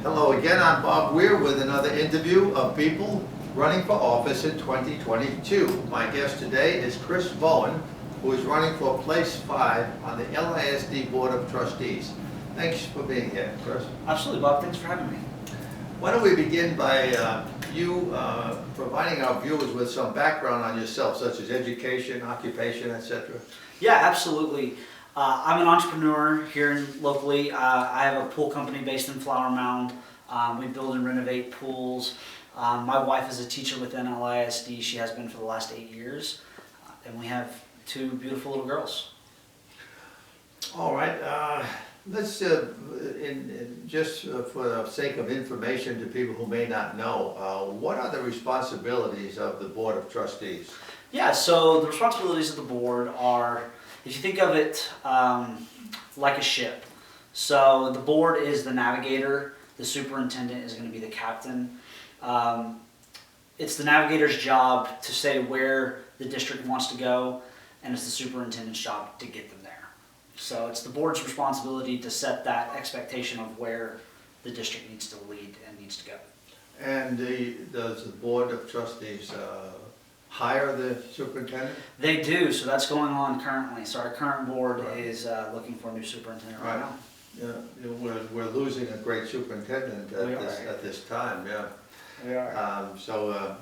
Hello again, I'm Bob Weir with another interview of people running for office in 2022. My guest today is Chris Bowen, who is running for place 5 on the LISD Board of Trustees. Thanks for being here, Chris. Absolutely, Bob. Thanks for having me. Why don't we begin by you providing our viewers with some background on yourself, such as education, occupation, etc. Yeah, absolutely. I'm an entrepreneur here locally. I have a pool company based in Flower Mound. We build and renovate pools. My wife is a teacher within LISD. She has been for the last 8 years. And we have 2 beautiful little girls. All right. Let's, just for the sake of information to people who may not know, what are the responsibilities of the Board of Trustees? Yeah, so the responsibilities of the board are, if you think of it like a ship. So the board is the navigator, the superintendent is going to be the captain. It's the navigator's job to say where the district wants to go, and it's the superintendent's job to get them there. So it's the board's responsibility to set that expectation of where the district needs to lead and needs to go. And does the Board of Trustees hire the superintendent? They do, so that's going on currently. So our current board is looking for a new superintendent right now. Yeah, we're losing a great superintendent at this time, yeah. We are. So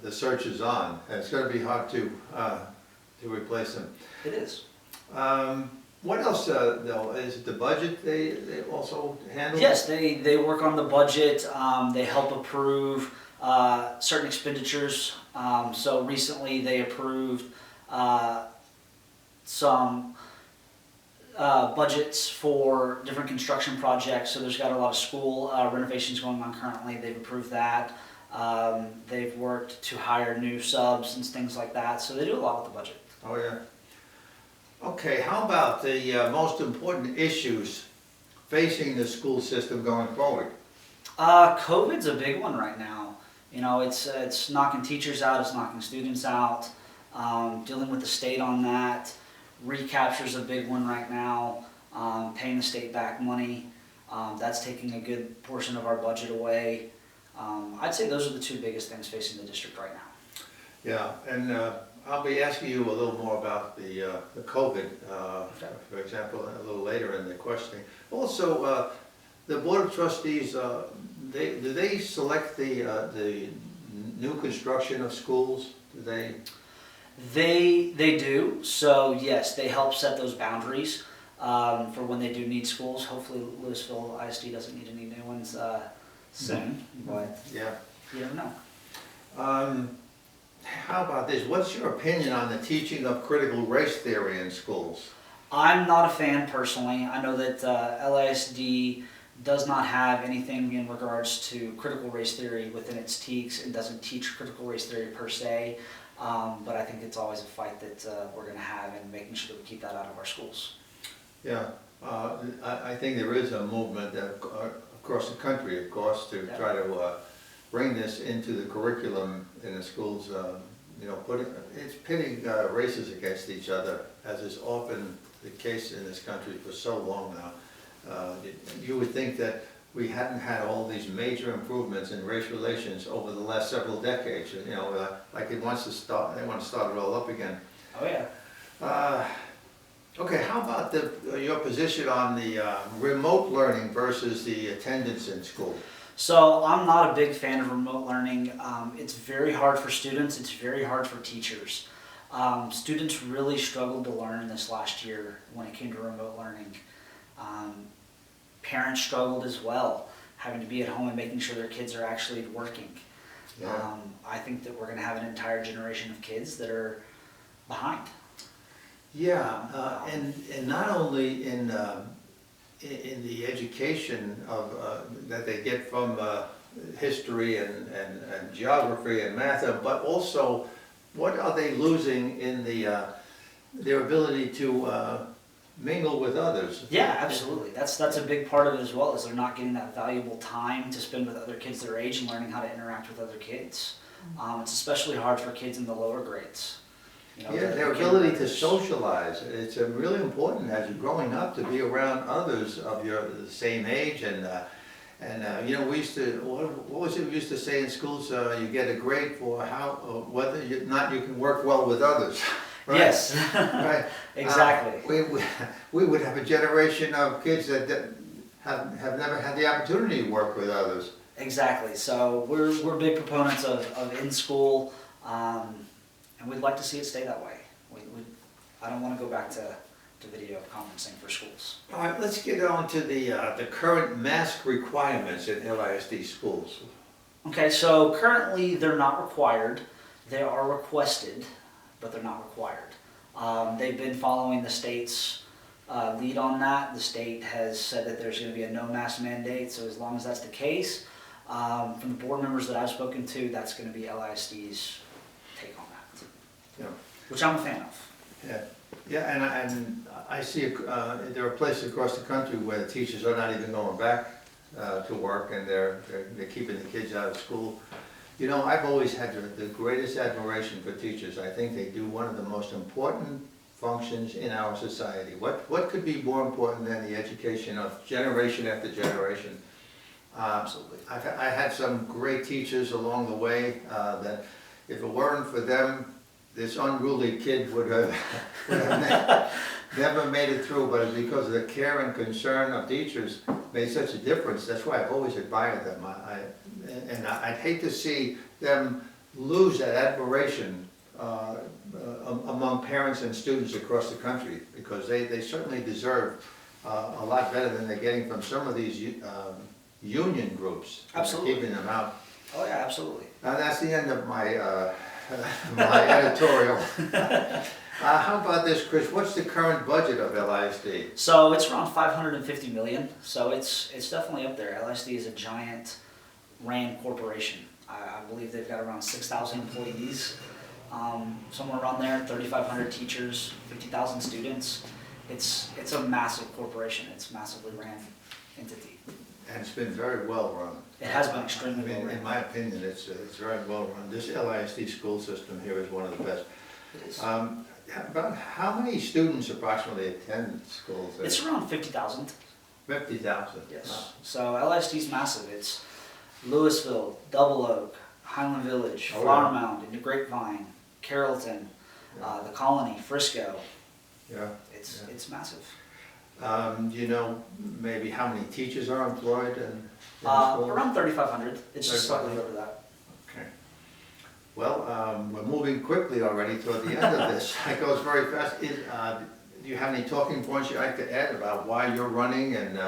the search is on, and it's going to be hard to replace him. It is. What else, though? Is it the budget they also handle? Yes, they work on the budget. They help approve certain expenditures. So recently they approved some budgets for different construction projects. So there's got a lot of school renovations going on currently. They've approved that. They've worked to hire new subs and things like that. So they do a lot with the budget. Oh, yeah. Okay, how about the most important issues facing the school system going forward? COVID's a big one right now. You know, it's knocking teachers out, it's knocking students out, dealing with the state on that. Recapture's a big one right now, paying the state back money. That's taking a good portion of our budget away. I'd say those are the 2 biggest things facing the district right now. Yeah, and I'll be asking you a little more about the COVID, for example, a little later in the questioning. Also, the Board of Trustees, do they select the new construction of schools? Do they? They do. So yes, they help set those boundaries for when they do need schools. Hopefully, Louisville ISD doesn't need any new ones soon, but yeah, you never know. How about this? What's your opinion on the teaching of critical race theory in schools? I'm not a fan personally. I know that LISD does not have anything in regards to critical race theory within its TEKS. It doesn't teach critical race theory per se, but I think it's always a fight that we're going to have in making sure that we keep that out of our schools. Yeah, I think there is a movement across the country, of course, to try to bring this into the curriculum in the schools. You know, it's pitting races against each other, as is often the case in this country for so long now. You would think that we hadn't had all these major improvements in race relations over the last several decades. You know, like they want to start it all up again. Oh yeah. Okay, how about your position on the remote learning versus the attendance in school? So I'm not a big fan of remote learning. It's very hard for students. It's very hard for teachers. Students really struggled to learn this last year when it came to remote learning. Parents struggled as well, having to be at home and making sure their kids are actually working. Yeah. I think that we're going to have an entire generation of kids that are behind. Yeah, and not only in the education of that they get from history and geography and math, but also what are they losing in their ability to mingle with others? Yeah, absolutely. That's a big part of it as well, is they're not getting that valuable time to spend with other kids their age and learning how to interact with other kids. It's especially hard for kids in the lower grades. You know, yeah, their ability to socialize. It's really important as you're growing up to be around others of the same age, and And, you know, we used to, what was it we used to say in schools? You get a grade for how, whether or not you can work well with others. Right? Yes, Right. exactly. We would have a generation of kids that have never had the opportunity to work with others. Exactly. So we're big proponents of in-school, and we'd like to see it stay that way. I don't want to go back to video conferencing for schools. All right, let's get on to the current mask requirements in LISD schools. Okay, so currently they're not required. They are requested, but they're not required. They've been following the state's lead on that. The state has said that there's going to be a no mask mandate, so as long as that's the case, from the board members that I've spoken to, that's going to be LISD's take on that, Yeah. which I'm a fan of. Yeah, yeah, and I see there are places across the country where the teachers are not even going back to work, and they're keeping the kids out of school. You know, I've always had the greatest admiration for teachers. I think they do one of the most important functions in our society. What could be more important than the education of generation after generation? Absolutely. I had some great teachers along the way that if it weren't for them, this unruly kid would have never made it through, but because of the care and concern of teachers made such a difference. That's why I've always admired them. I'd hate to see them lose that admiration among parents and students across the country, because they certainly deserve a lot better than they're getting from some of these union groups. Absolutely. Keeping them out. Oh yeah, absolutely. That's the end of my my editorial. How about this, Chris? What's the current budget of LISD? So it's around 550 million. So it's definitely up there. LISD is a giant ran corporation. I believe they've got around 6,000 employees, somewhere around there. 3,500 teachers, 50,000 students. It's a massive corporation. It's a massively ran entity. And it's been very well run. It has been extremely well run. In my opinion, it's very well run. This LISD school system here is one of the best. It is. About how many students approximately attend schools there? It's around 50,000. 50,000? Yes. So LISD is massive. It's Louisville, Double Oak, Highland Village, Oh, Flower yeah. Mound, Into Grapevine, Carrollton, Yeah. the Colony, Frisco. Yeah. It's massive. Do you know maybe how many teachers are employed in the school? Around 3,500. It's just slightly 3,500. over that. Okay. Well, we're moving quickly already toward the end of this. It goes very fast. Do you have any talking points you'd like to add about why you're running and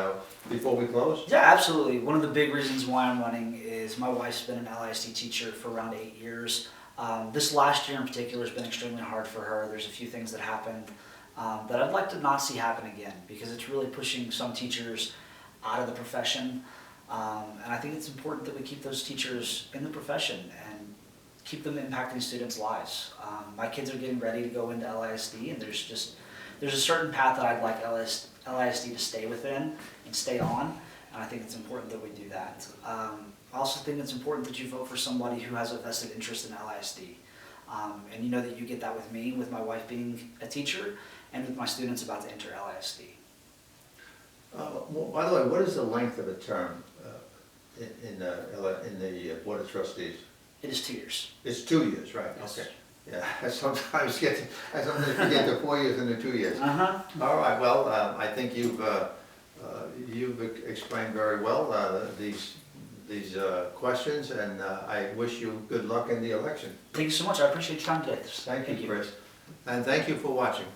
before we close? Yeah, absolutely. One of the big reasons why I'm running is my wife's been an LISD teacher for around 8 years. This last year in particular has been extremely hard for her. There's a few things that happened that I'd like to not see happen again, because it's really pushing some teachers out of the profession. And I think it's important that we keep those teachers in the profession and keep them impacting students' lives. My kids are getting ready to go into LISD, and there's a certain path that I'd like LISD to stay within and stay on, and I think it's important that we do that. I also think it's important that you vote for somebody who has a vested interest in LISD. And you know that you get that with me, with my wife being a teacher, and with my students about to enter LISD. By the way, what is the length of a term in the Board of Trustees? It is 2 years. It's 2 years, right? Yes. Okay. Yeah, I sometimes forget the 4 years and the 2 years. Uh-huh. All right, well, I think you've explained very well these questions, and I wish you good luck in the election. Thank you so much. I appreciate your time today. Thank you, Chris. And thank you for watching.